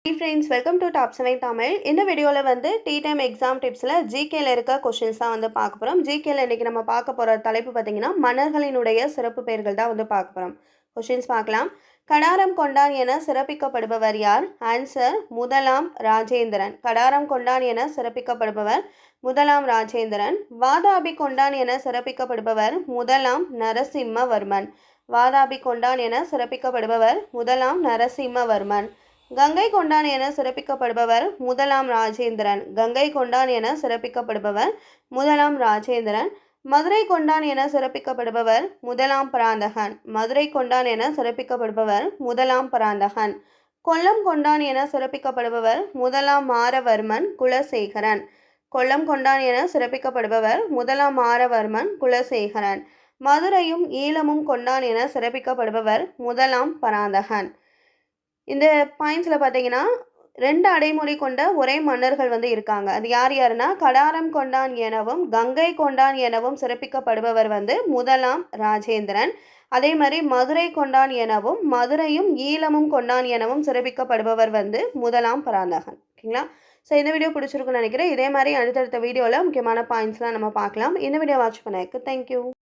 Hey friends, welcome to Top 7 Tamil. இந்த வீடியோல வந்து டீ டைம் எக்ஸாம் டிப்ஸ்ல ஜிகேல இருக்க கொஸ்டின்ஸ் தான் வந்து பார்க்க போறோம். ஜிகேல இன்னைக்கு நம்ம பார்க்க போற தலைப்பு பார்த்தீங்கன்னா மன்னர்களினுடைய சிறப்பு பெயர்கள் தான் வந்து பார்க்க போறோம். கொஸ்டின்ஸ் பார்க்கலாம். கடாரம் கொண்டான் என சிறப்பிக்கப்படுபவர் யார்? ஆன்சர் முதலாம் ராஜேந்திரன். கடாரம் கொண்டான் என சிறப்பிக்கப்படுபவர் முதலாம் ராஜேந்திரன். வாதாபி கொண்டான் என சிறப்பிக்கப்படுபவர் முதலாம் நரசிம்மவர்மன். வாதாபி கொண்டான் என சிறப்பிக்கப்படுபவர் முதலாம் நரசிம்மவர்மன். கங்கை கொண்டான் என சிறப்பிக்கப்படுபவர் முதலாம் ராஜேந்திரன். கங்கை கொண்டான் என சிறப்பிக்கப்படுபவர் முதலாம் ராஜேந்திரன். மதுரை கொண்டான் என சிறப்பிக்கப்படுபவர் முதலாம் பராந்தகன். மதுரை கொண்டான் என சிறப்பிக்கப்படுபவர் முதலாம் பராந்தகன். கொல்லம் கொண்டான் என சிறப்பிக்கப்படுபவர் முதலாம் மாரவர்மன் குலசேகரன். கொல்லம் கொண்டான் என சிறப்பிக்கப்படுபவர் முதலாம் மாரவர்மன் குலசேகரன். மதுரையும் ஈழமும் கொண்டான் என சிறப்பிக்கப்படுபவர் முதலாம் பராந்தகன். இந்த பாயிண்ட்ஸில் பார்த்தீங்கன்னா 2 அடைமொழி கொண்ட ஒரே மன்னர்கள் வந்து இருக்காங்க. அது யார் யாருன்னா கடாரம் கொண்டான் எனவும் கங்கை கொண்டான் எனவும் சிறப்பிக்கப்படுபவர் வந்து முதலாம் ராஜேந்திரன். அதே மாதிரி மதுரை கொண்டான் எனவும் மதுரையும் ஈழமும் கொண்டான் எனவும் சிறப்பிக்கப்படுபவர் வந்து முதலாம் பராந்தகன். ஓகேங்களா? ஸோ இந்த வீடியோ பிடிச்சிருக்குன்னு நினைக்கிறேன். இதே மாதிரி அடுத்தடுத்த வீடியோவில் முக்கியமான பாயிண்ட்ஸ்லாம் நம்ம பார்க்கலாம். இந்த வீடியோ வாட்ச் பண்ணதுக்கு தேங்க்யூ.